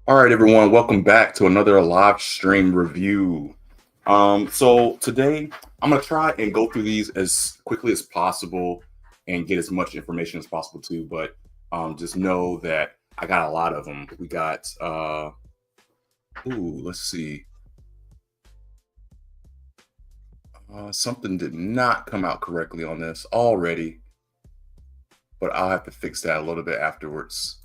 All right, everyone, welcome back to another live stream review. So today I'm gonna try and go through these as quickly as possible and get as much information as possible too. But just know that I got a lot of them. We got let's see. Something did not come out correctly on this already, but I'll have to fix that a little bit afterwards.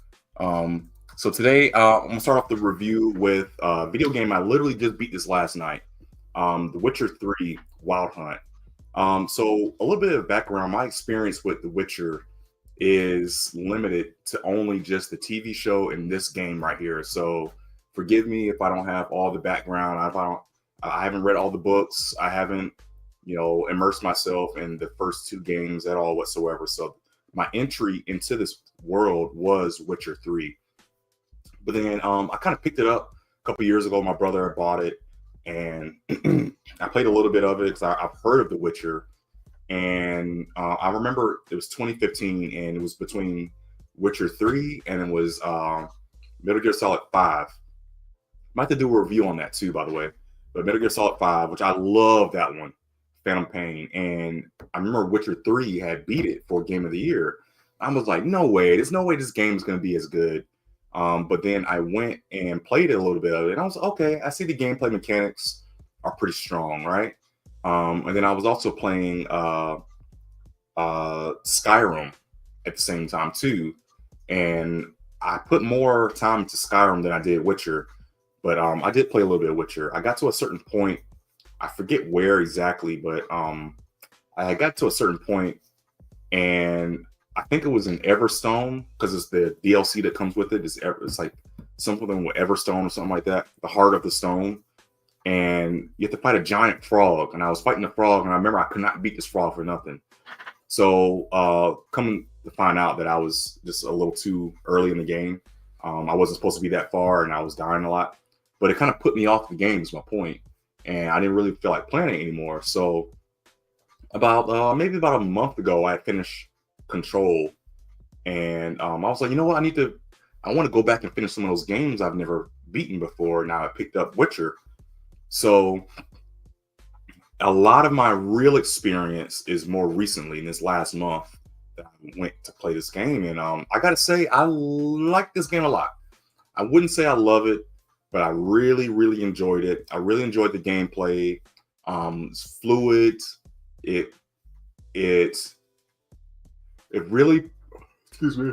So today I'm gonna start off the review with a video game I literally just beat this last night. The Witcher 3 Wild Hunt. So a little bit of background. My experience with The Witcher is limited to only just the TV show and this game right here. So forgive me if I don't have all the background. I haven't read all the books. I haven't, immersed myself in the first two games at all whatsoever. So my entry into this world was Witcher 3. But then I kind of picked it up a couple years ago. My brother bought it, and I played a little bit of it because I've heard of The Witcher. And I remember it was 2015, and it was between Witcher 3 and it was Metal Gear Solid 5. Might have to do a review on that too, by the way. But Metal Gear Solid 5, which I love that one, Phantom Pain. And I remember Witcher 3 had beat it for Game of the Year. I was like, no way. There's no way this game is going to be as good. But then I went and played a little bit of it. And I was okay. I see the gameplay mechanics are pretty strong, right? And then I was also playing Skyrim at the same time too. And I put more time into Skyrim than I did Witcher. But I did play a little bit of Witcher. I got to a certain point. I forget where exactly, but I got to a certain point, and I think it was in Everstone because it's the DLC that comes with it. It's like something with Everstone or something like that. The Heart of the Stone, and you have to fight a giant frog. And I was fighting the frog, and I remember I could not beat this frog for nothing. So coming to find out that I was just a little too early in the game. I wasn't supposed to be that far, and I was dying a lot. But it kind of put me off the game is my point. And I didn't really feel like playing it anymore. So maybe about a month ago, I finished Control. And I was like, you know what? I want to go back and finish some of those games I've never beaten before. Now I picked up Witcher. So a lot of my real experience is more recently in this last month that I went to play this game. And I got to say, I like this game a lot. I wouldn't say I love it, but I really, really enjoyed it. I really enjoyed the gameplay. It's fluid. It really, excuse me.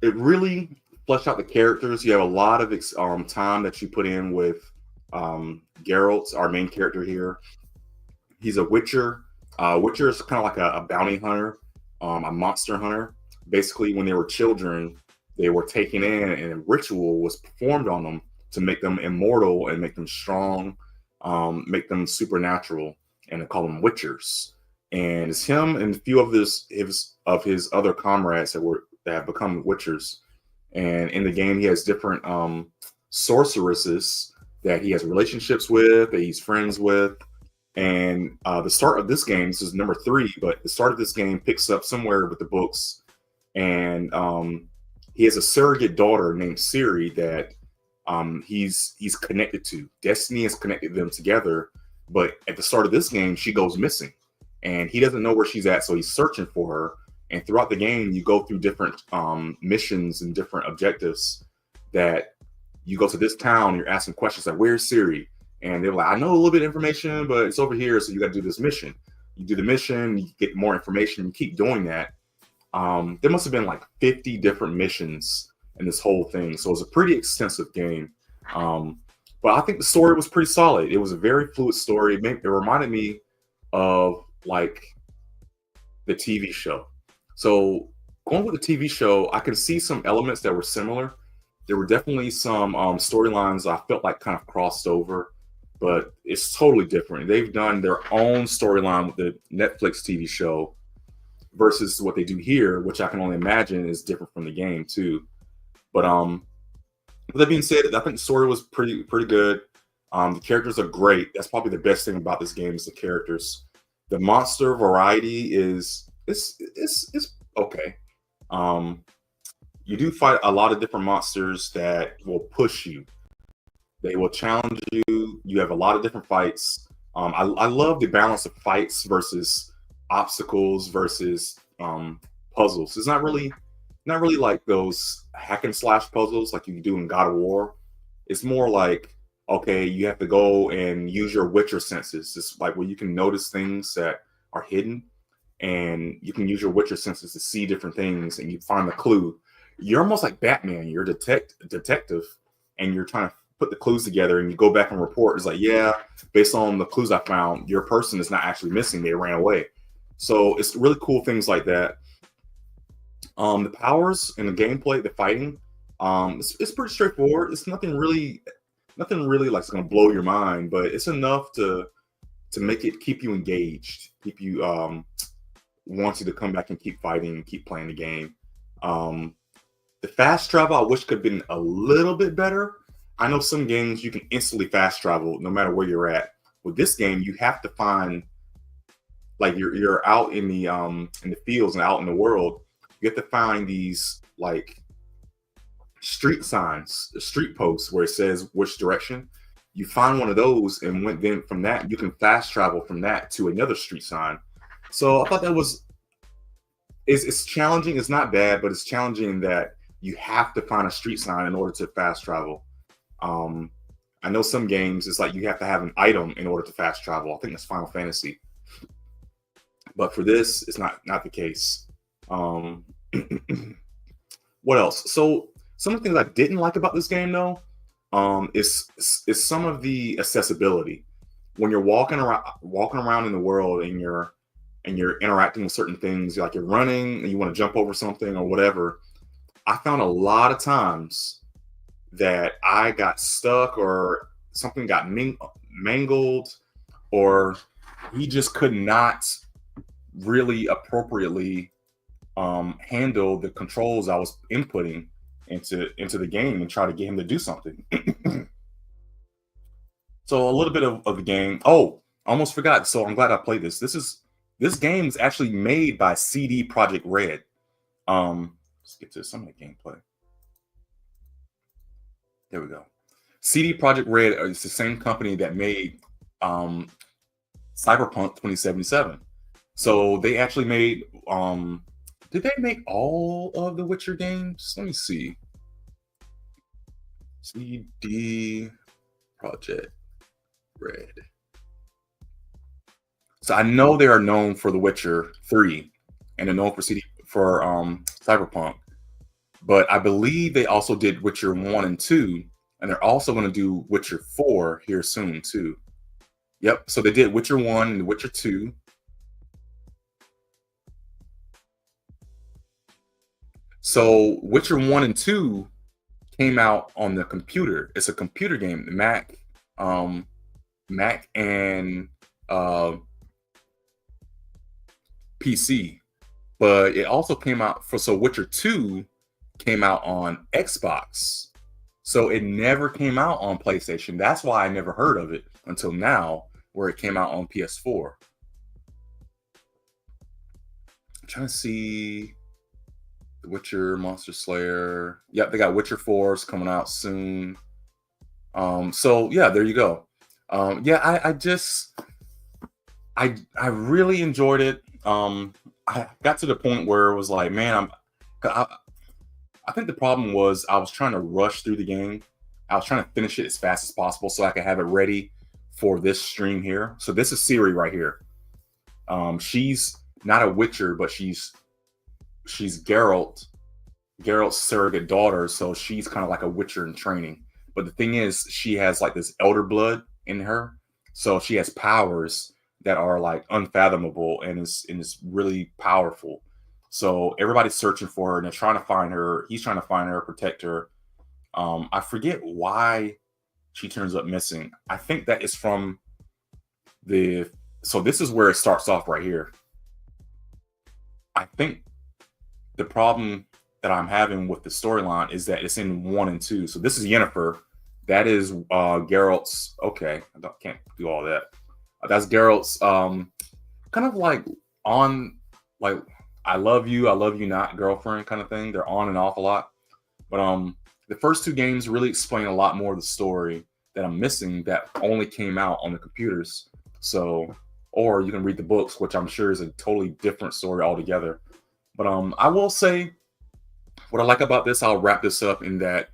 It really fleshed out the characters. You have a lot of time that you put in with Geralt, our main character here. He's a Witcher. Witcher is kind of like a bounty hunter, a monster hunter. Basically, when they were children, they were taken in, and a ritual was performed on them to make them immortal and make them strong, make them supernatural, and they call them Witchers. And it's him and a few of his other comrades that have become Witchers. And in the game, he has different sorceresses that he has relationships with, that he's friends with. And the start of this game, this is number 3, but the start of this game picks up somewhere with the books, and he has a surrogate daughter named Ciri that he's connected to. Destiny has connected them together, but at the start of this game, she goes missing, and he doesn't know where she's at, so he's searching for her. And throughout the game, you go through different missions and different objectives that you go to this town, and you're asking questions like, "Where's Ciri?" And they're like, "I know a little bit of information, but it's over here, so you got to do this mission." You do the mission, you get more information, you keep doing that. There must have been like 50 different missions in this whole thing. So it was a pretty extensive game. But I think the story was pretty solid. It was a very fluid story. It reminded me of like the TV show. So going with the TV show, I can see some elements that were similar. There were definitely some storylines I felt like kind of crossed over, but it's totally different. They've done their own storyline with the Netflix TV show versus what they do here, which I can only imagine is different from the game too. But with that being said, I think the story was pretty good. The characters are great. That's probably the best thing about this game is the characters. The monster variety is it's okay. you do fight a lot of different monsters that will push you. They will challenge you. You have a lot of different fights. I love the balance of fights versus obstacles versus puzzles. It's not really like those hack and slash puzzles like you do in God of War. It's more like, okay, you have to go and use your Witcher senses. It's like where you can notice things that are hidden, and you can use your Witcher senses to see different things, and you find the clue. You're almost like Batman. You're a detective, and you're trying to put the clues together, and you go back and report. It's like, yeah, based on the clues I found, your person is not actually missing. They ran away. So it's really cool things like that. The powers and the gameplay, the fighting, it's pretty straightforward. It's nothing really like it's gonna blow your mind, but it's enough to make it keep you engaged, keep you want you to come back and keep fighting and keep playing the game. The fast travel I wish could have been a little bit better. I know some games you can instantly fast travel no matter where you're at. With this game, you have to find, like, you're out in the fields and out in the world. You have to find these like street signs, street posts where it says which direction. You find one of those, and then from that you can fast travel from that to another street sign. So I thought that was it's challenging. It's not bad, but it's challenging that you have to find a street sign in order to fast travel. I know some games it's like you have to have an item in order to fast travel. I think that's Final Fantasy, but for this, it's not the case. What else? So some of the things I didn't like about this game, though, is some of the accessibility. When you're walking around in the world, and you're interacting with certain things, like you're running and you want to jump over something or whatever. I found a lot of times that I got stuck, or something got mangled, or he just could not really appropriately handle the controls I was inputting into the game and try to get him to do something. So a little bit of the game. Oh, almost forgot. So I'm glad I played this. This game is actually made by CD Projekt Red. Let's get to some of the gameplay. There we go. CD Projekt Red is the same company that made Cyberpunk 2077. So they actually made did they make all of the Witcher games? Let me see. CD Projekt Red. So I know they are known for The Witcher 3, and they're known for Cyberpunk. But I believe they also did Witcher 1 and 2, and they're also going to do Witcher 4 here soon too. Yep, so they did Witcher 1 and Witcher 2. So Witcher 1 and 2 came out on the computer. It's a computer game, Mac and PC. But it also came out so Witcher 2 came out on Xbox. So it never came out on PlayStation. That's why I never heard of it until now, where it came out on PS4. I'm trying to see The Witcher, Monster Slayer. Yep, they got Witcher 4s coming out soon. So yeah, there you go. Yeah, I really enjoyed it. I got to the point where it was like, man, I think the problem was I was trying to rush through the game. I was trying to finish it as fast as possible so I could have it ready for this stream here. So this is Ciri right here. She's not a Witcher, but she's Geralt's surrogate daughter. So she's kind of like a Witcher in training. But the thing is, she has like this elder blood in her. So she has powers that are like unfathomable, and is really powerful. So everybody's searching for her, and they're trying to find her. He's trying to find her, protect her. I forget why she turns up missing. I think that is from so this is where it starts off right here. I think the problem that I'm having with the storyline is that it's in 1 and 2. So this is Yennefer. That is Geralt's. Okay, can't do all that. That's Geralt's kind of like on like I love you not girlfriend kind of thing. They're on and off a lot. But the first two games really explain a lot more of the story that I'm missing that only came out on the computers. So, or you can read the books, which I'm sure is a totally different story altogether. But I will say what I like about this. I'll wrap this up in that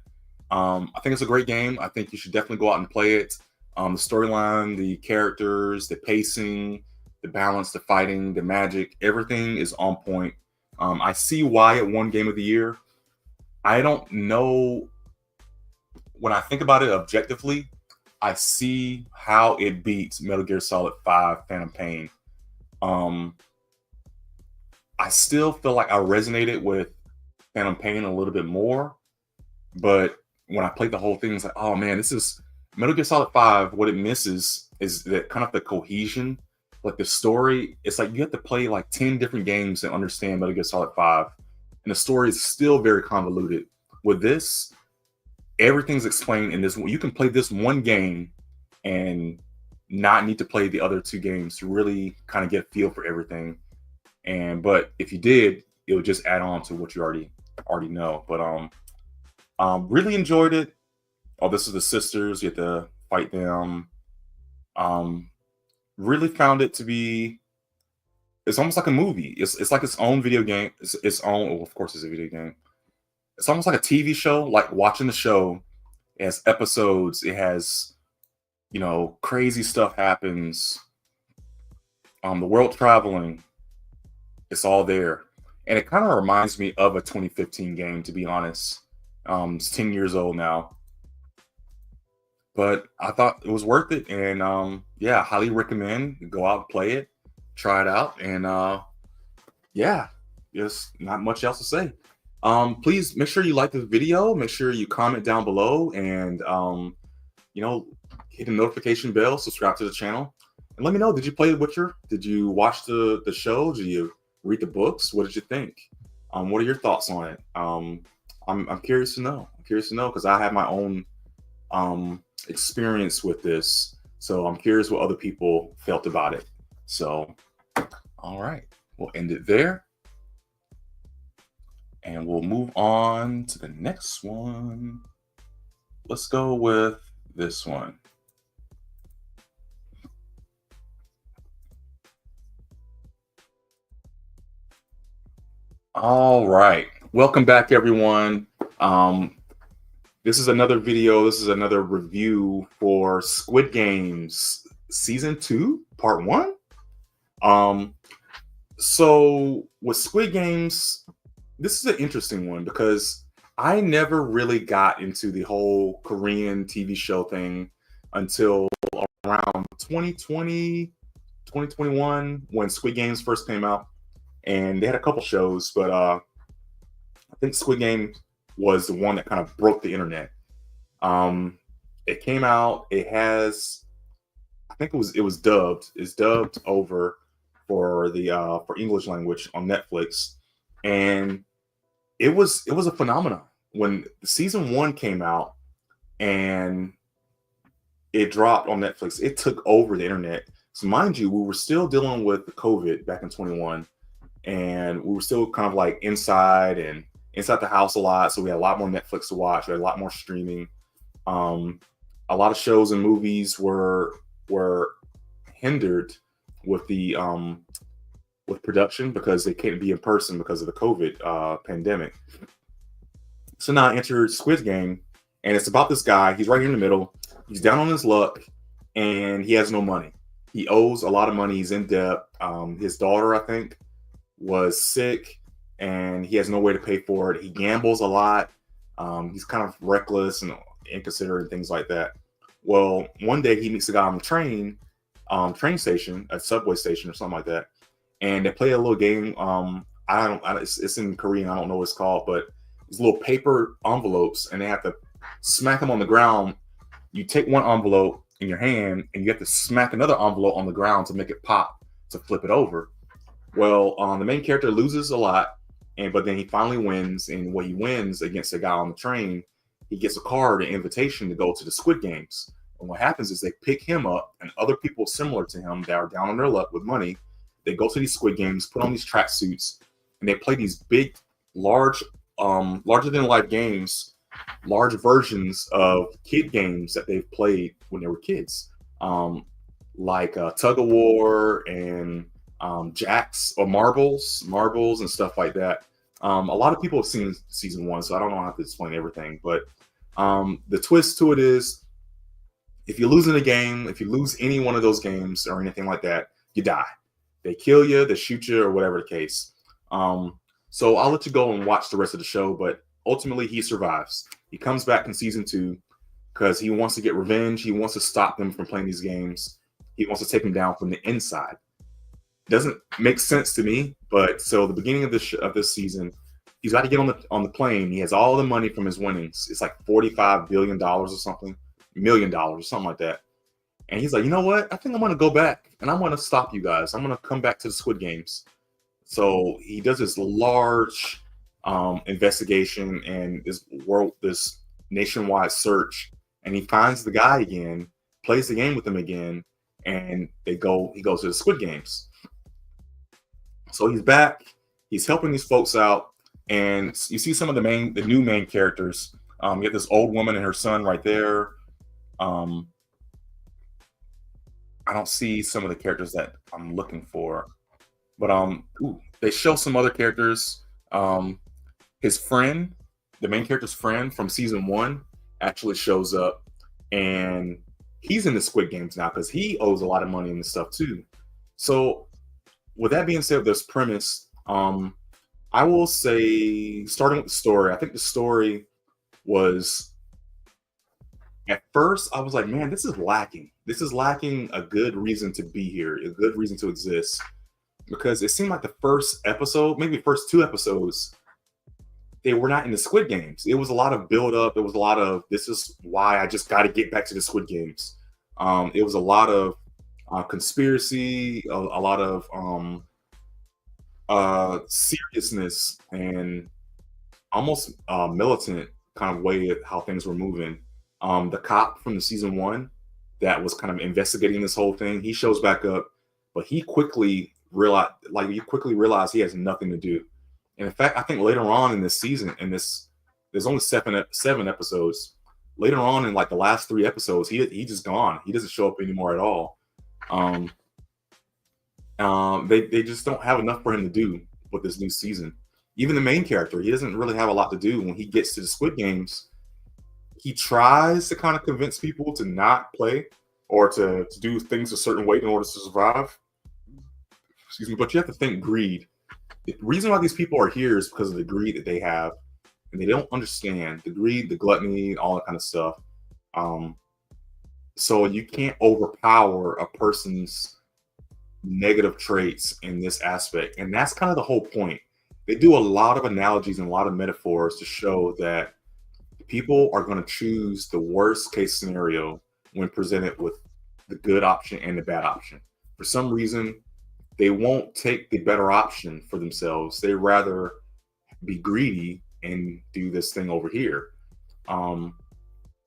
I think it's a great game. I think you should definitely go out and play it. The storyline, the characters, the pacing, the balance, the fighting, the magic, everything is on point. I see why it won Game of the Year. I don't know. When I think about it objectively, I see how it beats Metal Gear Solid 5 Phantom Pain. Um, I still feel like I resonated with Phantom Pain a little bit more, but when I played the whole thing, it's like, oh man, this is Metal Gear Solid 5. What it misses is that kind of the cohesion, like the story. It's like you have to play like 10 different games to understand Metal Gear Solid 5. And the story is still very convoluted. With this, everything's explained in this. You can play this one game and not need to play the other two games to really kind of get a feel for everything. But if you did, it would just add on to what you already know. But really enjoyed it. Oh, this is the sisters. You have to fight them. Really found it to be. It's almost like a movie. It's like its own video game. It's its own. Well, of course, it's a video game. It's almost like a TV show. Like watching the show. It has episodes. It has, crazy stuff happens. The world traveling. It's all there, and it kind of reminds me of a 2015 game, to be honest. It's 10 years old now, but I thought it was worth it, and yeah, highly recommend. Go out and play it, try it out, and yeah, there's not much else to say. Please make sure you like this video, make sure you comment down below, and hit the notification bell, subscribe to the channel, and let me know, did you play The Witcher? Did you watch the show? Did you read the books? What did you think? What are your thoughts on it? I'm curious to know. I'm curious to know because I have my own experience with this. So I'm curious what other people felt about it. So, all right, we'll end it there. And we'll move on to the next one. Let's go with this one. All right. Welcome back, everyone. This is another video. This is another review for Squid Games Season 2, Part 1. So with Squid Games, this is an interesting one because I never really got into the whole Korean TV show thing until around 2020, 2021, when Squid Games first came out. And they had a couple shows, but I think Squid Game was the one that kind of broke the internet. It came out. It has, I think it was dubbed. It's dubbed over for the for English language on Netflix, and it was a phenomenon when season 1 came out and it dropped on Netflix. It took over the internet. So mind you, we were still dealing with the COVID back in 21. And we were still kind of like inside the house a lot. So we had a lot more Netflix to watch. We had a lot more streaming. A lot of shows and movies were hindered with the with production because they can't be in person because of the COVID pandemic. So now I entered Squid Game, and it's about this guy. He's right here in the middle. He's down on his luck, and he has no money. He owes a lot of money. He's in debt. His daughter, I think, was sick and he has no way to pay for it. He gambles a lot. He's kind of reckless and inconsiderate and things like that. Well, one day he meets a guy on the train station, a subway station or something like that, and they play a little game. It's in Korean. I don't know what it's called, but it's little paper envelopes, and they have to smack them on the ground. You take one envelope in your hand, and you have to smack another envelope on the ground to make it pop to flip it over. Well, the main character loses a lot, but then he finally wins. And when he wins against a guy on the train, he gets a card, an invitation to go to the Squid Games. And what happens is they pick him up and other people similar to him that are down on their luck with money. They go to these Squid Games, put on these tracksuits, and they play these big, large larger than life games, large versions of kid games that they've played when they were kids, like tug of war and jacks or marbles and stuff like that. A lot of people have seen season one, so I don't know how to explain everything. But the twist to it is, if you lose in a game, if you lose any one of those games or anything like that, you die. They kill you, they shoot you, or whatever the case. So I'll let you go and watch the rest of the show, but ultimately he survives. He comes back in season 2 because he wants to get revenge. He wants to stop them from playing these games. He wants to take them down from the inside. Doesn't make sense to me, but so the beginning of this season, he's got to get on the plane. He has all the money from his winnings. It's like $45 billion or something, $1 million or something like that. And he's like, you know what? I think I'm going to go back and I'm going to stop you guys. I'm going to come back to the Squid Games. So he does this large investigation and this nationwide search, and he finds the guy again, plays the game with him again, and he goes to the Squid Games. So he's back. He's helping these folks out, and you see some of the new main characters. You get this old woman and her son right there. I don't see some of the characters that I'm looking for, but they show some other characters. His friend, the main character's friend from season 1, actually shows up, and he's in the Squid Games now because he owes a lot of money and stuff too. So with that being said, this premise, I will say, starting with the story, I think the story was, at first I was like, man, this is lacking. This is lacking a good reason to be here, a good reason to exist. Because it seemed like the first episode, maybe the first 2 episodes, they were not in the Squid Games. It was a lot of build up. It was a lot of, this is why I just got to get back to the Squid Games. It was a lot of conspiracy, a lot of seriousness, and almost militant kind of way of how things were moving. The cop from the season 1 that was kind of investigating this whole thing, he shows back up, but he quickly realized he has nothing to do. And in fact, I think later on in this season, there's only seven episodes. Later on in like the last 3 episodes, he just gone. He doesn't show up anymore at all. They just don't have enough for him to do with this new season. Even the main character, he doesn't really have a lot to do when he gets to the Squid Games. He tries to kind of convince people to not play or to do things a certain way in order to survive. Excuse me, but you have to think greed. The reason why these people are here is because of the greed that they have, and they don't understand the greed, the gluttony, all that kind of stuff. So you can't overpower a person's negative traits in this aspect, and that's kind of the whole point. They do a lot of analogies and a lot of metaphors to show that people are going to choose the worst case scenario when presented with the good option and the bad option. For some reason, they won't take the better option for themselves. They rather be greedy and do this thing over here. And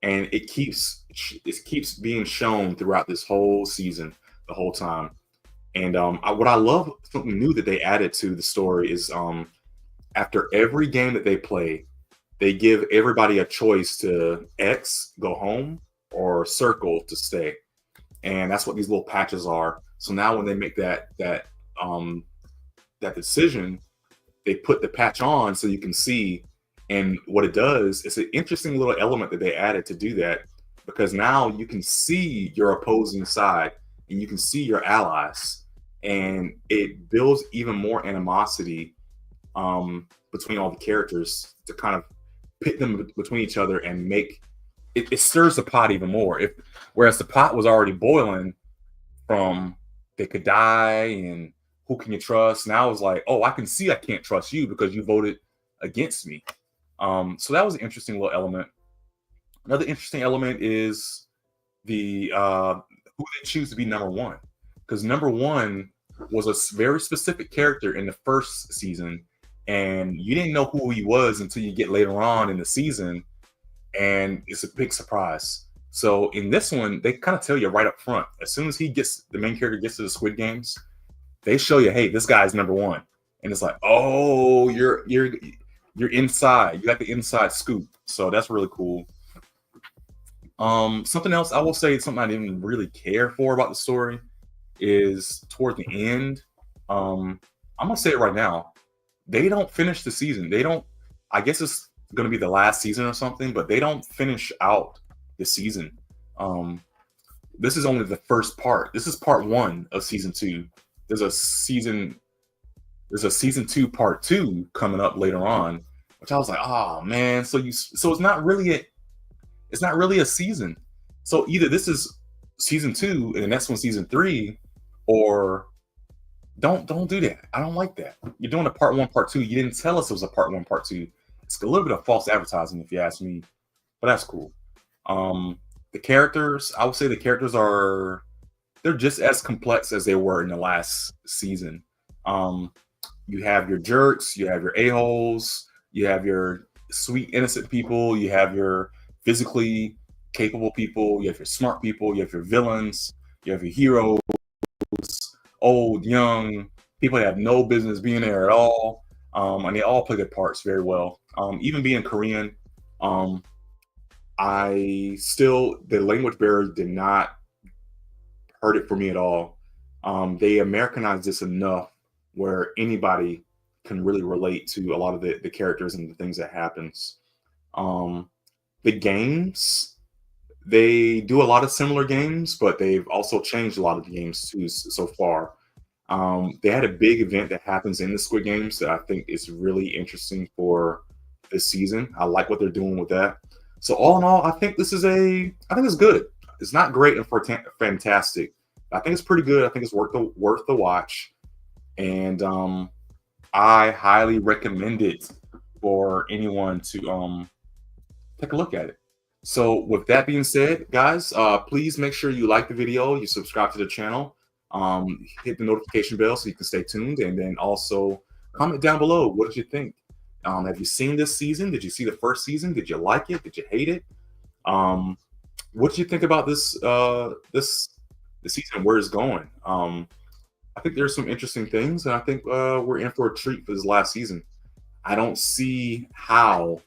it keeps being shown throughout this whole season, the whole time. And what I love, something new that they added to the story is after every game that they play, they give everybody a choice to X, go home, or circle to stay. And that's what these little patches are. So now when they make that decision, they put the patch on so you can see. And what it does, it's an interesting little element that they added to do that, because now you can see your opposing side and you can see your allies, and it builds even more animosity between all the characters to kind of pit them between each other and make it stirs the pot even more. Whereas the pot was already boiling from they could die and who can you trust? Now it's like, oh, I can see I can't trust you because you voted against me. So that was an interesting little element. Another interesting element is the who they choose to be number 1, because number 1 was a very specific character in the first season, and you didn't know who he was until you get later on in the season, and it's a big surprise. So in this one, they kind of tell you right up front, as soon as the main character gets to the Squid Games, they show you, hey, this guy's number 1, and it's like, oh, you're you're inside. You got the inside scoop. So that's really cool. Something else I will say, something I didn't really care for about the story is toward the end. I'm gonna say it right now. They don't finish the season. They don't. I guess it's gonna be the last season or something, but they don't finish out the season. This is only the first part. This is part one of season two. There's a season. There's a season two, part two coming up later on, which I was like, oh man. So it's not really a season. So either this is season two and the next one season three, or don't do that. I don't like that. You're doing a part one, part two. You didn't tell us it was a part one, part two. It's a little bit of false advertising, if you ask me, but that's cool. The characters, I would say the characters they're just as complex as they were in the last season. You have your jerks, you have your a-holes, you have your sweet innocent people, you have your physically capable people, you have your smart people, you have your villains, you have your heroes, old, young, people that have no business being there at all, and they all play their parts very well. Even being Korean, the language barrier did not hurt it for me at all. They Americanized this enough where anybody can really relate to a lot of the characters and the things that happens. The games, they do a lot of similar games, but they've also changed a lot of the games too so far. They had a big event that happens in the Squid Games that I think is really interesting for this season. I like what they're doing with that. So all in all, I think it's good. It's not great and fantastic. I think it's pretty good. I think it's worth the watch, and I highly recommend it for anyone to take a look at it. So with that being said, guys, please make sure you like the video, you subscribe to the channel, hit the notification bell so you can stay tuned, and then also comment down below. What did you think? Have you seen this season? Did you see the first season? Did you like it? Did you hate it? What did you think about this season? Where it's going? I think there's some interesting things, and I think we're in for a treat for this last season. I don't see how.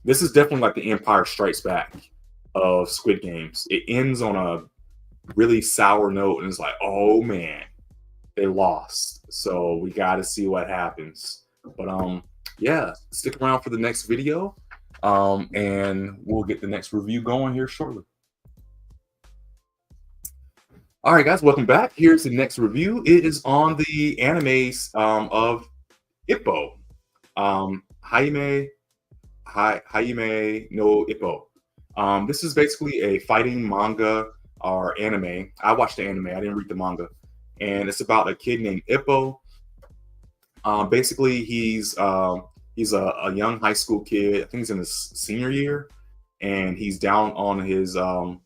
This is definitely like the Empire Strikes Back of Squid Games. It ends on a really sour note, and it's like, oh man, they lost. So we got to see what happens. But yeah, stick around for the next video, and we'll get the next review going here shortly. All right, guys, welcome back. Here's the next review. It is on the animes of Ippo. Hajime no Ippo. This is basically a fighting manga or anime. I watched the anime. I didn't read the manga. And it's about a kid named Ippo. Basically, he's a young high school kid. I think he's in his senior year. And he's down on his... well,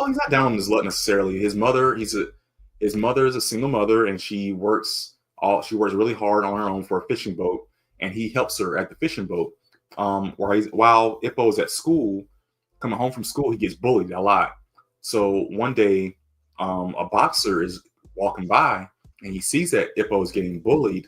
he's not down on his luck necessarily. His mother is a single mother, and she works really hard on her own for a fishing boat. And he helps her at the fishing boat. While Ippo is at school, coming home from school, he gets bullied a lot. So one day, a boxer is walking by, and he sees that Ippo is getting bullied,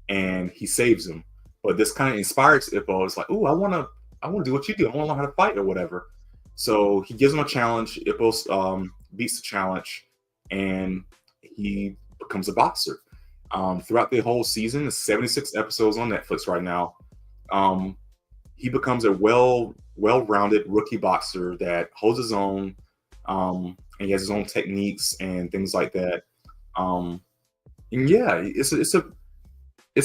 and he saves him. But this kind of inspires Ippo. It's like, oh, I want to do what you do. I want to learn how to fight or whatever. So he gives him a challenge. Ippo beats the challenge, and he becomes a boxer. Throughout the whole season, there's 76 episodes on Netflix right now. He becomes a well-rounded rookie boxer that holds his own, and he has his own techniques and things like that. And yeah, it's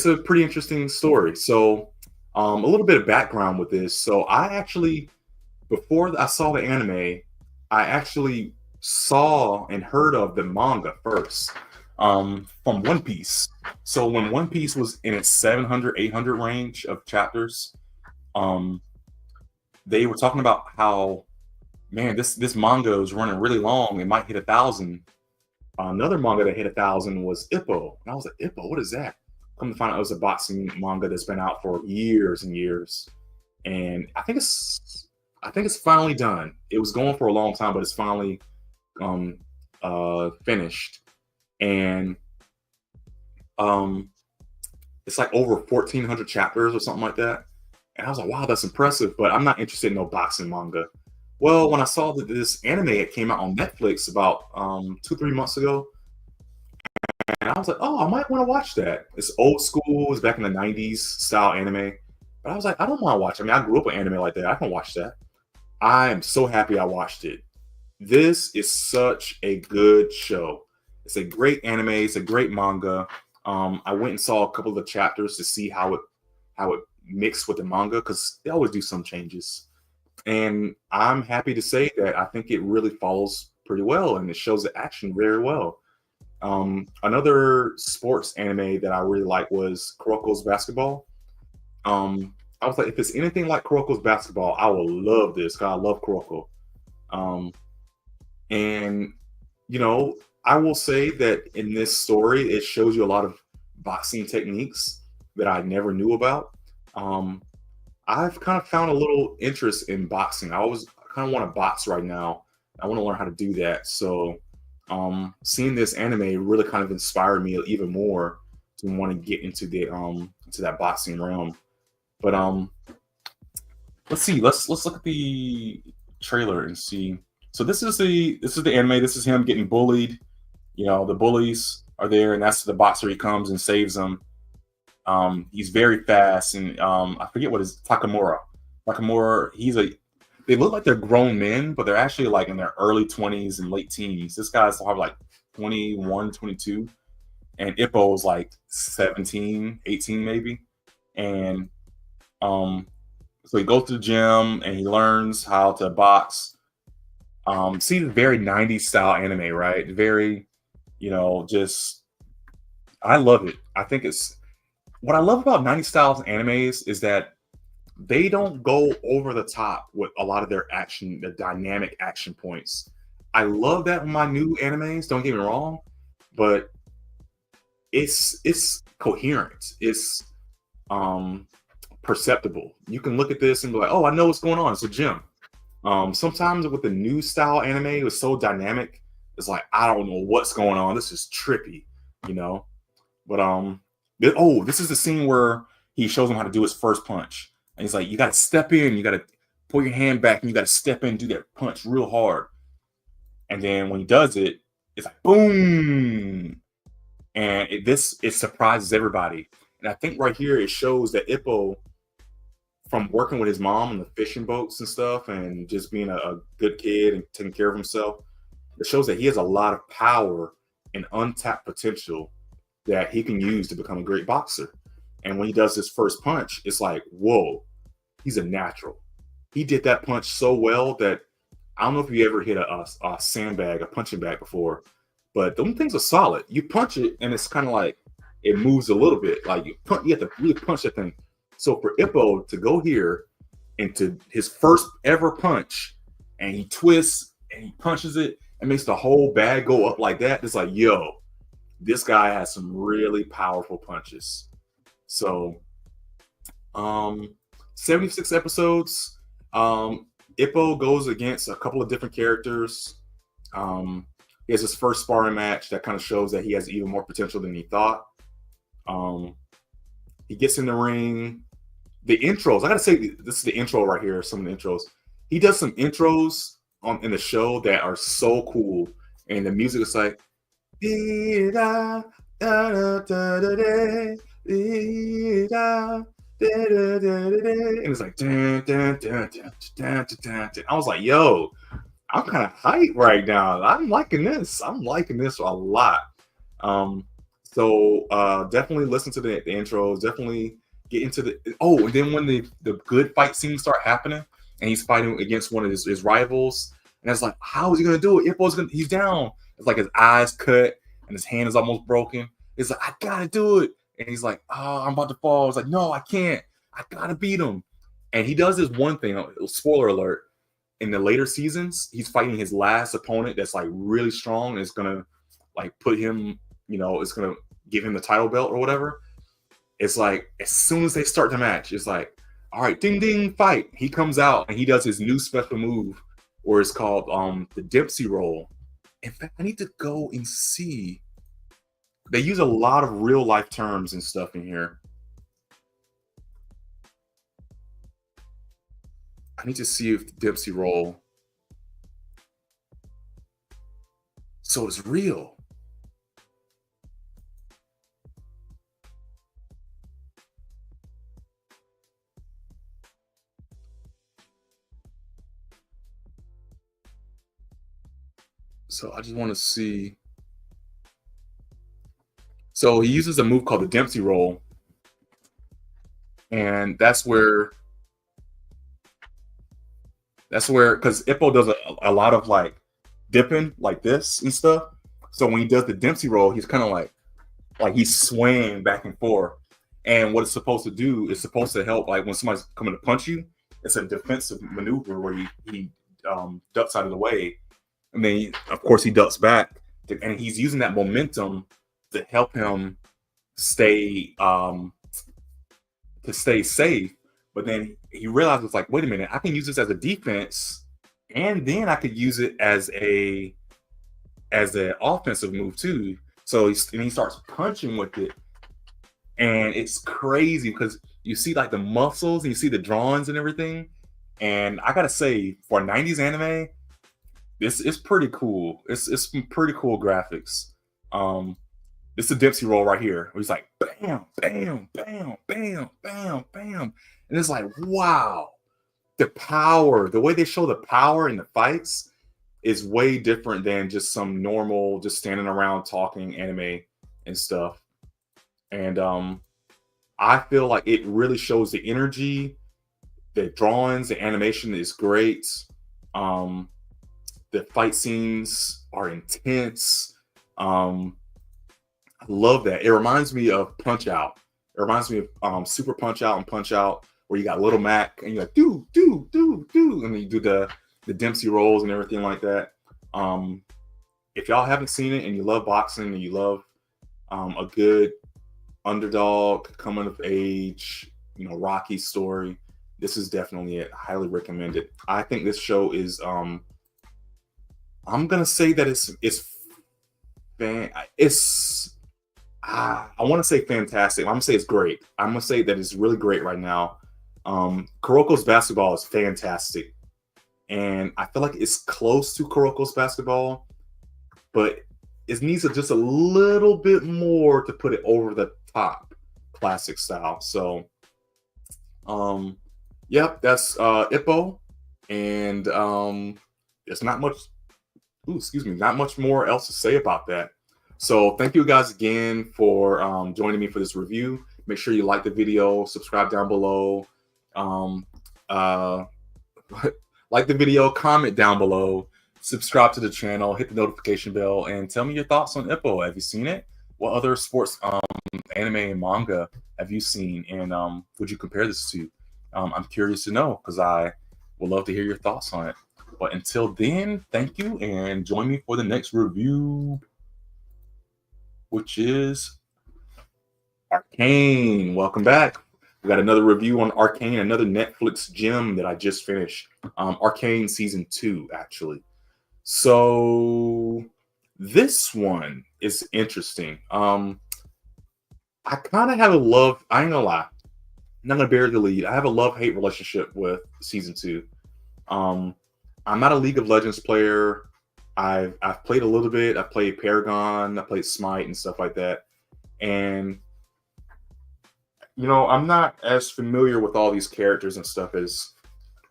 a pretty interesting story. So a little bit of background with this. So before I saw the anime, I actually saw and heard of the manga first, from One Piece. So when One Piece was in its 700, 800 range of chapters, they were talking about how, man, this manga is running really long. It might hit 1,000. Another manga that hit 1,000 was Ippo. And I was like, Ippo, what is that? Come to find out it was a boxing manga that's been out for years and years. And I think it's finally done. It was going for a long time, but it's finally finished. And it's like over 1,400 chapters or something like that. And I was like, wow, that's impressive, but I'm not interested in no boxing manga. Well, when I saw that this anime it came out on Netflix about 2, 3 months ago, and I was like, oh, I might want to watch that. It's old school, it's back in the 90s style anime. But I was like, I don't want to watch it. I mean, I grew up with anime like that. I can watch that. I am so happy I watched it. This is such a good show. It's a great anime. It's a great manga. I went and saw a couple of the chapters to see how it mixed with the manga because they always do some changes. And I'm happy to say that I think it really follows pretty well and it shows the action very well. Another sports anime that I really like was Kuroko's Basketball. I was like, if it's anything like Kuroko's Basketball, I will love this because I love Kuroko. Um, and you know, I will say that in this story, it shows you a lot of boxing techniques that I never knew about. Um, I've kind of found a little interest in boxing. I always kind of want to box right now. I want to learn how to do that. So, seeing this anime really kind of inspired me even more to want to get into that boxing realm. But let's see. Let's look at the trailer and see. So this is the anime. This is him getting bullied. You know, the bullies are there, and that's the boxer. He comes and saves them. He's very fast, and I forget what his Takamura. Takamura, they look like they're grown men, but they're actually like in their early 20s and late teens. This guy's probably like 21, 22, and Ippo is like 17, 18 maybe. And so he goes to the gym and he learns how to box. See the very 90s style anime, right? Very, just I love it. I think it's what I love about 90s styles animes is that they don't go over the top with a lot of their action, the dynamic action points. I love that in my new animes, don't get me wrong, but it's coherent. It's um perceptible. You can look at this and be like, oh, I know what's going on. It's a gym. Sometimes with the new style anime, it was so dynamic. It's like I don't know what's going on. This is trippy, you know. But this is the scene where he shows him how to do his first punch, and he's like, you got to step in, you got to pull your hand back, and you got to step in, and do that punch real hard. And then when he does it, it's like boom, and it surprises everybody. And I think right here it shows that Ippo, from working with his mom on the fishing boats and stuff, and just being a good kid and taking care of himself, it shows that he has a lot of power and untapped potential that he can use to become a great boxer. And when he does his first punch, it's like, whoa, he's a natural. He did that punch so well that I don't know if you ever hit a sandbag, a punching bag before, but those things are solid. You punch it, and it's kind of like it moves a little bit. Like you have to really punch that thing. So for Ippo to go here into his first ever punch, and he twists and he punches it and makes the whole bag go up like that, it's like, yo, this guy has some really powerful punches. So, 76 episodes. Ippo goes against a couple of different characters. He has his first sparring match that kind of shows that he has even more potential than he thought. He gets in the ring. The intros, I gotta say, this is the intro right here. Some of the intros. He does some intros in the show that are so cool, and the music is like, and it's like, dun, dun, dun, dun, dun, dun, dun. I was like, yo, I'm kind of hyped right now. I'm liking this. I'm liking this a lot. So definitely listen to the intros. Definitely get into the and then when the good fight scenes start happening, and he's fighting against one of his rivals, and it's like, how is he gonna do it? He's down. It's like his eyes cut and his hand is almost broken. It's like, I gotta do it. And he's like, oh, I'm about to fall. It's like, no, I can't. I gotta beat him. And he does this one thing, spoiler alert, in the later seasons, he's fighting his last opponent that's like really strong and it's gonna like put him, it's gonna give him the title belt or whatever. It's like as soon as they start the match, it's like, all right, ding ding, fight. He comes out and he does his new special move, where it's called the Dempsey roll. In fact, I need to go and see. They use a lot of real life terms and stuff in here. I need to see if the Dempsey roll. So it's real. So I just want to see. So he uses a move called the Dempsey roll, and that's where because Ippo does a lot of like dipping like this and stuff. So when he does the Dempsey roll, he's kind of like he's swaying back and forth. And what it's supposed to do is supposed to help, like when somebody's coming to punch you, it's a defensive maneuver where he ducks out of the way, and then of course he ducks back, and he's using that momentum to help him stay to stay safe. But then he realizes, like, wait a minute, I can use this as a defense, and then I could use it as an offensive move too. So he starts punching with it, and it's crazy because you see like the muscles and you see the drawings and everything. And I gotta say, for 90s anime, this is pretty cool. It's some pretty cool graphics. This is a Dempsey roll right here, where he's like bam, bam, bam, bam, bam, bam. And it's like, wow, the power, the way they show the power in the fights is way different than just some normal, just standing around talking anime and stuff. And I feel like it really shows the energy. The drawings, the animation is great. The fight scenes are intense. I love that. It reminds me of Punch Out. It reminds me of Super Punch Out and Punch Out, where you got Little Mac and you're like do, and then you do the Dempsey rolls and everything like that. If y'all haven't seen it and you love boxing and you love a good underdog coming of age, Rocky story, this is definitely it. Highly recommended. I think this show is I'm gonna say that I want to say fantastic. I'm gonna say it's great. I'm gonna say that it's really great right now. Kuroko's basketball is fantastic, and I feel like it's close to Kuroko's basketball, but it needs just a little bit more to put it over the top classic style. So, yep, that's Ippo, and there's not much. Not much more else to say about that. So thank you guys again for joining me for this review. Make sure you like the video, subscribe down below, like the video, comment down below, subscribe to the channel, hit the notification bell, and tell me your thoughts on Ippo. Have you seen it? What other sports anime and manga have you seen, and would you compare this to? I'm curious to know, because I would love to hear your thoughts on it. But until then, thank you, and join me for the next review, which is Arcane. Welcome back. We got another review on Arcane, another Netflix gem that I just finished. Arcane season 2, actually. So this one is interesting. I kind of have a love. I ain't gonna lie. I'm not gonna bury the lead. I have a love-hate relationship with season 2. I'm not a League of Legends player. I've played a little bit. I played Paragon. I played Smite and stuff like that. And I'm not as familiar with all these characters and stuff as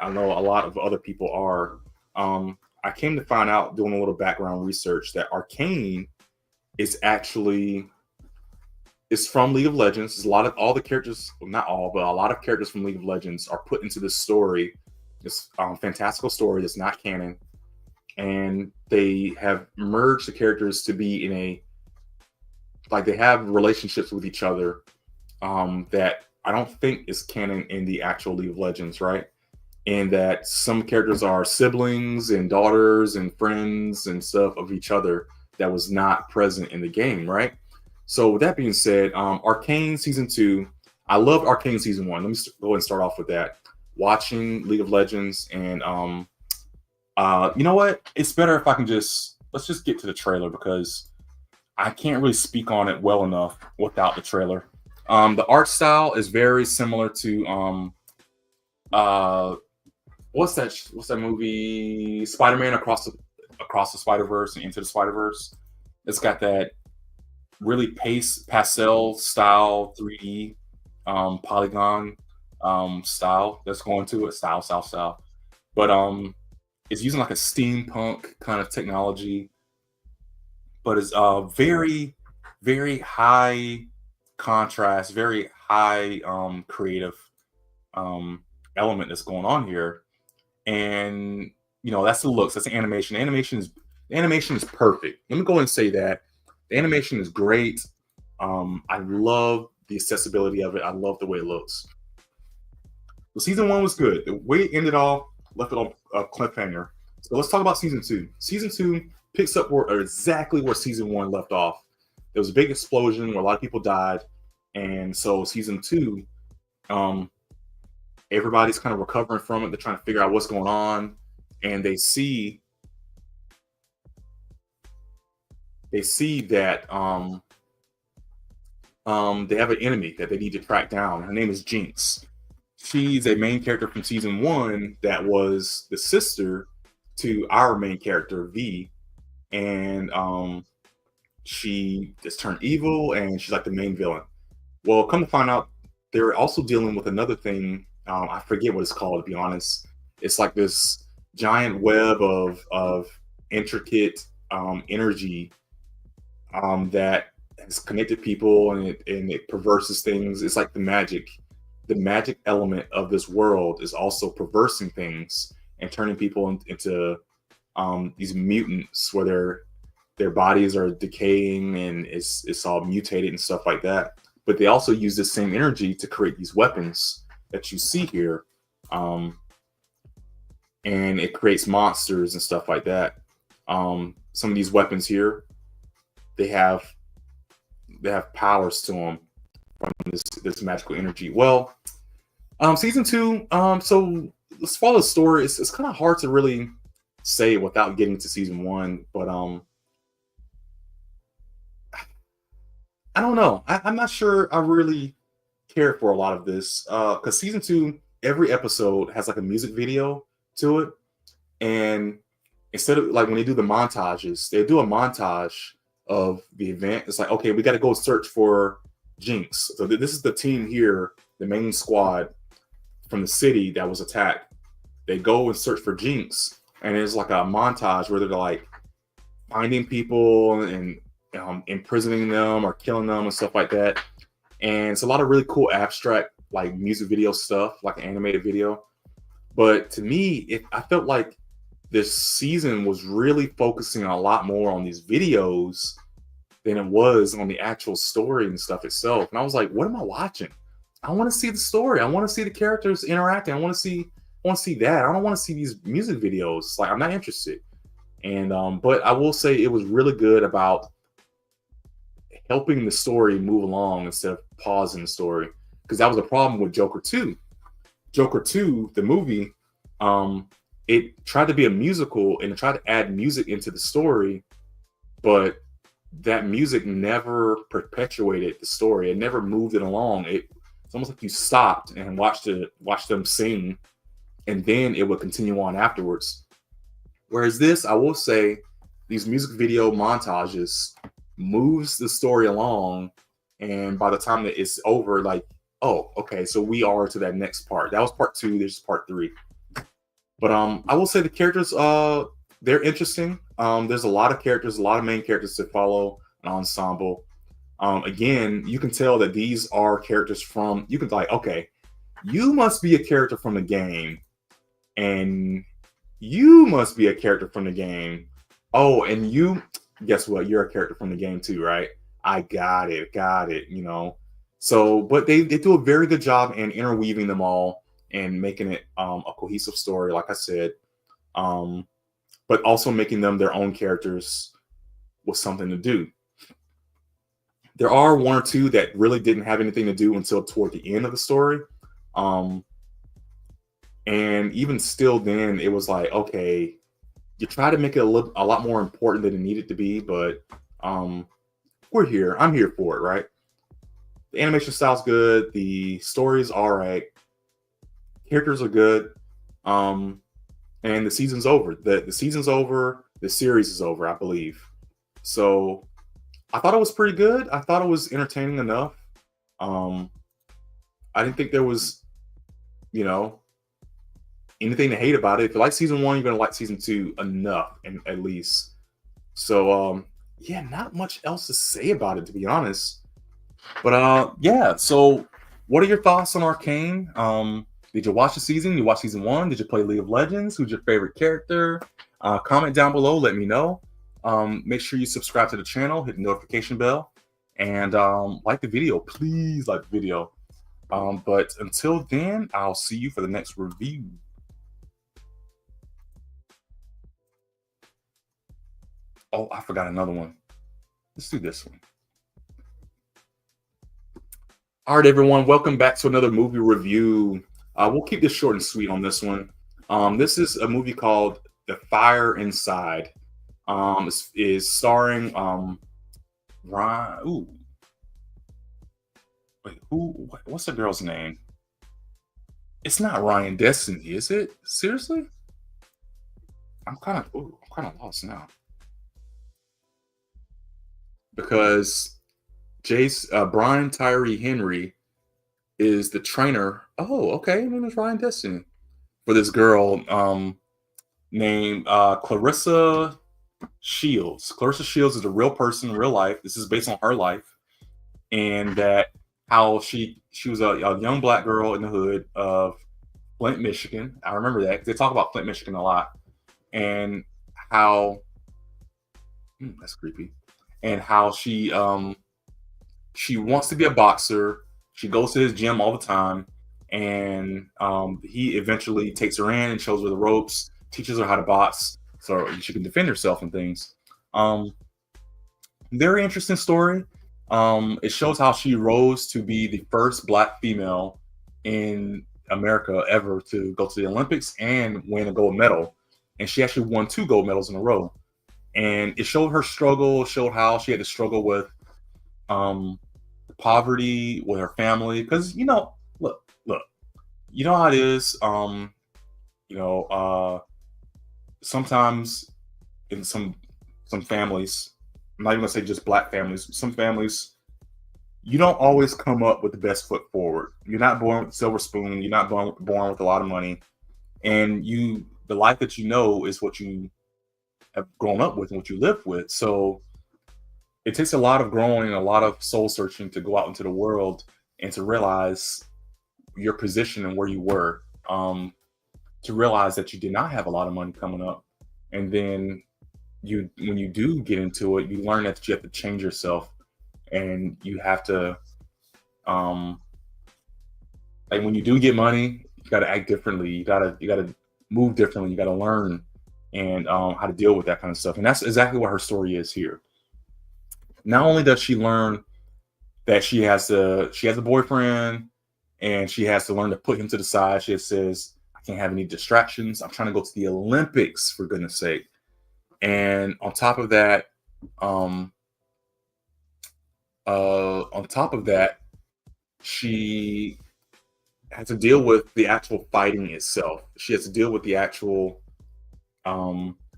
I know a lot of other people are. I came to find out, doing a little background research, that Arcane is from League of Legends. There's all the characters, well, not all, but a lot of characters from League of Legends are put into this story, this fantastical story that's not canon, and they have merged the characters to be they have relationships with each other that I don't think is canon in the actual League of Legends, right? And that some characters are siblings and daughters and friends and stuff of each other that was not present in the game, right? So with that being said, Arcane season 2, I loved Arcane season 1. Let me go ahead and start off with that. Watching League of Legends, and you know what? It's better if I can let's just get to the trailer, because I can't really speak on it well enough without the trailer. The art style is very similar to what's that movie? Spider-Man across the Spider-Verse and Into the Spider-Verse. It's got that really pastel style 3D polygon style that's going to it. Style. But it's using like a steampunk kind of technology, but it's very, very high contrast, very high creative element that's going on here. And that's the looks, that's the animation. The animation is perfect. Let me go and say that the animation is great. I love the accessibility of it. I love the way it looks. Well, season 1 was good. The way it ended off left it on a cliffhanger. So let's talk about season 2. Season 2 picks up exactly where season 1 left off. There was a big explosion where a lot of people died, and so season 2, everybody's kind of recovering from it. They're trying to figure out what's going on, and they see that they have an enemy that they need to track down. Her name is Jinx. She's a main character from season 1 that was the sister to our main character V, and she just turned evil, and she's like the main villain. Well, come to find out, they're also dealing with another thing. I forget what it's called, to be honest. It's like this giant web of intricate energy that has connected people, and it perverses things. It's like the magic element of this world is also perversing things and turning people into these mutants, where their bodies are decaying and it's all mutated and stuff like that. But they also use the same energy to create these weapons that you see here, and it creates monsters and stuff like that. Some of these weapons here, they have powers to them from this magical energy. Well, season 2. So let's follow the story. It's kind of hard to really say without getting to season 1, but I don't know. I'm not sure I really care for a lot of this, because season 2, every episode has like a music video to it, and instead of like when they do the montages, they do a montage of the event. It's like, okay, we got to go search for Jinx. So this is the team here, the main squad from the city that was attacked. They go and search for Jinx, and it's like a montage where they're like finding people and imprisoning them or killing them and stuff like that. And it's a lot of really cool abstract like music video stuff, like an animated video. But to me, I felt like this season was really focusing a lot more on these videos than it was on the actual story and stuff itself. And I was like, what am I watching? I want to see the story. I want to see the characters interacting. I want to see that. I don't want to see these music videos. Like, I'm not interested. And but I will say it was really good about helping the story move along instead of pausing the story, because that was a problem with Joker 2. Joker 2, the movie, it tried to be a musical and it tried to add music into the story, but that music never perpetuated the story. It never moved it along. It's almost like you stopped and watched them sing, and then it would continue on afterwards. Whereas this, I will say, these music video montages moves the story along, and by the time that it's over, like, oh, okay, so we are to that next part. That was part 2. There's part 3. But I will say the characters, they're interesting. There's a lot of characters, a lot of main characters to follow an ensemble. Again, you can tell that these are characters from. You can be like, okay, you must be a character from the game, and you must be a character from the game. Oh, and you, guess what? You're a character from the game too, right? I got it. So, but they do a very good job in interweaving them all and making it a cohesive story, like I said, but also making them their own characters with something to do. There are one or two that really didn't have anything to do until toward the end of the story. And even still then, it was like, okay, you try to make it a lot more important than it needed to be, but we're here. I'm here for it, right? The animation style's good. The story's all right. Characters are good. and the season's over. The season's over. The series is over, I believe. So I thought it was pretty good. I thought it was entertaining enough. Um, I didn't think there was, you know, anything to hate about it. If you like season one, you're gonna like season two enough, and at least. So yeah, not much else to say about it, to be honest. But yeah. So, what are your thoughts on Arcane? Did you watch the season? You watch season one? Did you play League of Legends? Who's your favorite character? Comment down below. Let me know. Make sure you subscribe to the channel, hit the notification bell, and like the video. Please like the video. But until then, I'll see you for the next review. Oh, I forgot another one. Let's do this one. All right, everyone. Welcome back to another movie review. We'll keep this short and sweet on this one. This is a movie called The Fire Inside. Is starring Ryan. Ooh, wait, who? What's the girl's name? It's not Ryan Destiny, is it? Seriously? I'm kind of lost now because Brian Tyree Henry is the trainer. Oh, okay. His name is Ryan Destiny for this girl named Clarissa Shields. Clarissa Shields is a real person in real life. This is based on her life, and that how she was a young black girl in the hood of Flint, Michigan. I remember that because they talk about Flint, Michigan a lot, and how that's creepy, and how she wants to be a boxer. She goes to his gym all the time, and he eventually takes her in and shows her the ropes, teaches her how to box so she can defend herself and things. Very interesting story. It shows how she rose to be the first black female in America ever to go to the Olympics and win a gold medal. And she actually won 2 gold medals in a row. And it showed her struggle, showed how she had to struggle with poverty with her family. Because, look, you know how it is. Sometimes in some families, I'm not even gonna say just black families, some families, you don't always come up with the best foot forward. You're not born with a silver spoon, you're not born with a lot of money, and the life that you know is what you have grown up with and what you live with. So it takes a lot of growing and a lot of soul searching to go out into the world and to realize your position and where you were. To realize that you did not have a lot of money coming up, and then when you do get into it, you learn that you have to change yourself, and you have to like when you do get money, you got to act differently. You gotta move differently. You got to learn and how to deal with that kind of stuff. And that's exactly what her story is here. Not only does she learn that she has a boyfriend, and she has to learn to put him to the side. She says, can't have any distractions. I'm trying to go to the Olympics, for goodness sake. And on top of that, she has to deal with the actual fighting itself. She has to deal with the actual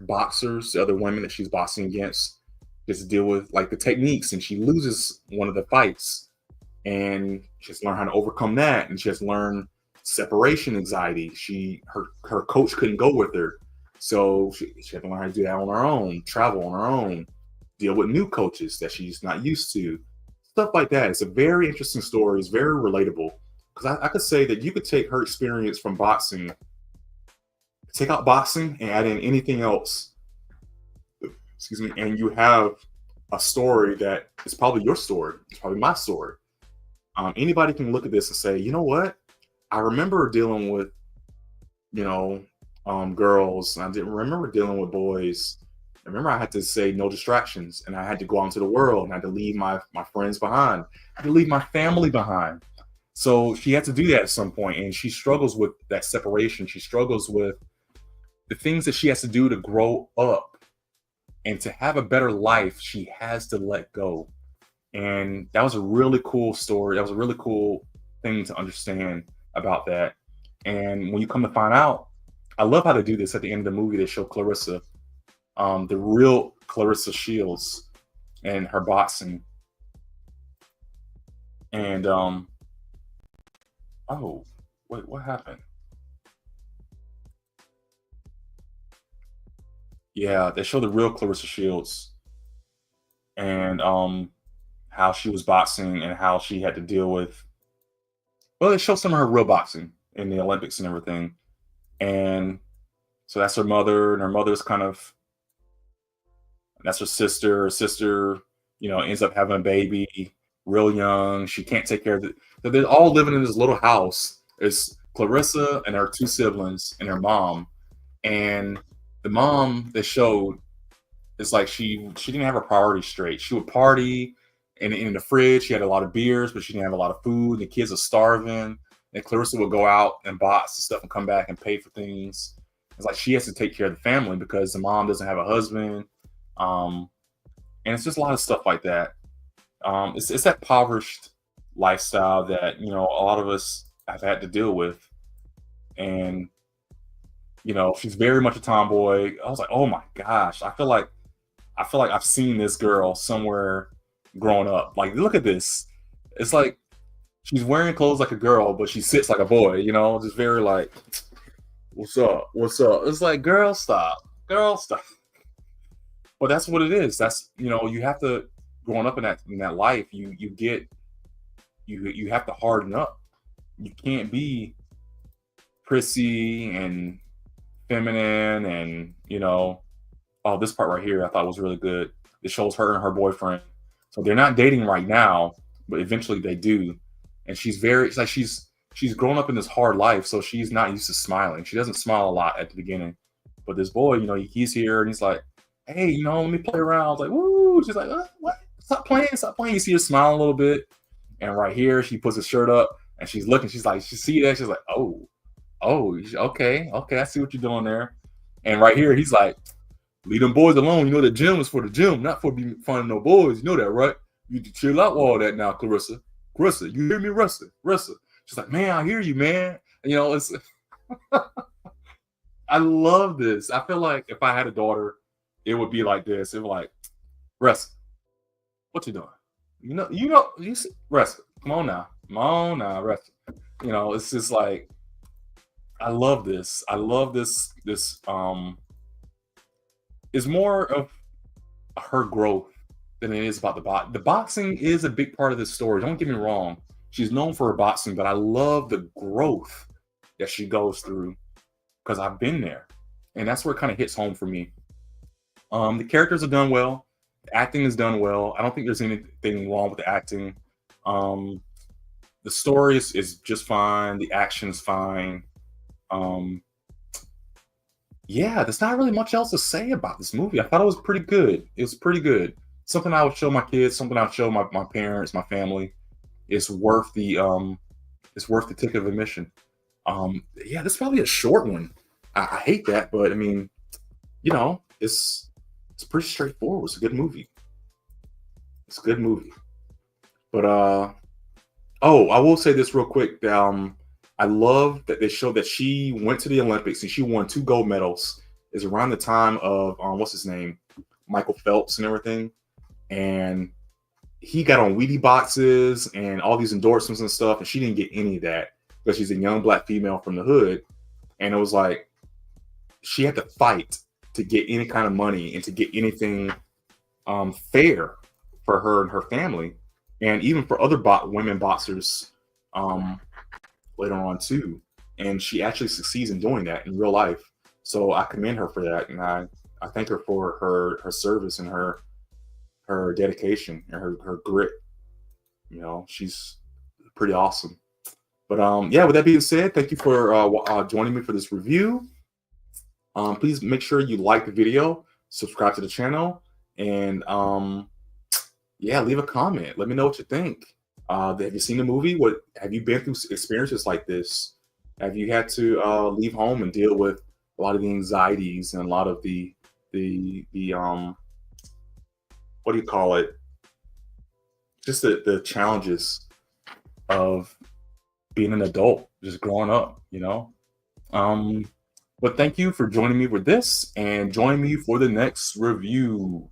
boxers, the other women that she's boxing against. She has to deal with like the techniques, and she loses one of the fights, and she has to learn how to overcome that, and she has to learn separation anxiety. Her coach couldn't go with her, so she had to learn how to do that on her own, travel on her own, deal with new coaches that she's not used to, stuff like that. It's a very interesting story. It's very relatable, because I could say that you could take her experience from boxing, take out boxing and add in anything else, excuse me, and you have a story that is probably your story. It's probably my story. Anybody can look at this and say, you know what, I remember dealing with, girls. I didn't remember dealing with boys. I remember I had to say no distractions, and I had to go out into the world, and I had to leave my friends behind. I had to leave my family behind. So she had to do that at some point, and she struggles with that separation. She struggles with the things that she has to do to grow up and to have a better life. She has to let go. And that was a really cool story. That was a really cool thing to understand about that. And when you come to find out, I love how they do this at the end of the movie. They show Clarissa, the real Clarissa Shields, and her boxing. And oh, wait, what happened? Yeah, they show the real Clarissa Shields, and how she was boxing and how she had to deal with. Well, they show some of her real boxing in the Olympics and everything, and so that's her mother, and her mother's kind of that's her sister. Her sister, ends up having a baby real young. She can't take care of it. So they're all living in this little house. It's Clarissa and her two siblings and her mom. And the mom they showed is like she didn't have her priorities straight. She would party, and in the fridge she had a lot of beers, but she didn't have a lot of food. The kids are starving. And Clarissa would go out and box and stuff and come back and pay for things. It's like she has to take care of the family because the mom doesn't have a husband. Um, and it's just a lot of stuff like that. It's that impoverished lifestyle that a lot of us have had to deal with, and she's very much a tomboy. I was like, oh my gosh, I feel like I've seen this girl somewhere growing up. Like, look at this. It's like she's wearing clothes like a girl, but she sits like a boy. Just very like, what's up, what's up. It's like, girl, stop, girl, stop. But that's what it is. That's you have to growing up in that life. You have to harden up. You can't be prissy and feminine and oh, this part right here I thought was really good. It shows her and her boyfriend. So they're not dating right now, but eventually they do. And it's like she's grown up in this hard life, so she's not used to smiling. She doesn't smile a lot at the beginning. But this boy, he's here and he's like, hey, let me play around. I was like, woo. She's like, what? Stop playing, stop playing. You see her smile a little bit. And right here, she puts her shirt up and she's looking. She's like, she see that. She's like, oh, okay, I see what you're doing there. And right here, he's like, leave them boys alone. The gym is for the gym, not for be finding no boys. You know that, right? You chill out with all that now, Clarissa. Clarissa, you hear me, Rissa? She's like, man, I hear you, man. It's I love this. I feel like if I had a daughter, it would be like this. It would be like, Rissa, what you doing? Rissa, come on now, Rissa. It's just like, I love this. I love this. This is more of her growth than it is about the box. The boxing is a big part of this story. Don't get me wrong. She's known for her boxing, but I love the growth that she goes through because I've been there, and that's where it kind of hits home for me. The characters are done well. The acting is done well. I don't think there's anything wrong with the acting. The story is just fine. The action is fine. Um, yeah, there's not really much else to say about this movie. I thought it was pretty good. It was pretty good. Something I would show my kids. Something I would show my parents, my family. It's worth the ticket of admission. Yeah, this is probably a short one. I hate that, but I mean, it's pretty straightforward. It's a good movie. It's a good movie. But oh, I will say this real quick. I love that they showed that she went to the Olympics and she won 2 gold medals. Is around the time of what's his name, Michael Phelps and everything, and he got on Wheatie boxes and all these endorsements and stuff, and she didn't get any of that because she's a young black female from the hood, and it was like she had to fight to get any kind of money and to get anything fair for her and her family, and even for other women boxers later on too. And she actually succeeds in doing that in real life. So I commend her for that, and I thank her for her service and her dedication and her grit. She's pretty awesome. But yeah, with that being said, thank you for joining me for this review. Please make sure you like the video, subscribe to the channel, and yeah, leave a comment. Let me know what you think. Have you seen the movie? What have you been through experiences like this? Have you had to leave home and deal with a lot of the anxieties and a lot of the what do you call it? Just the challenges of being an adult, just growing up, But thank you for joining me with this and join me for the next review.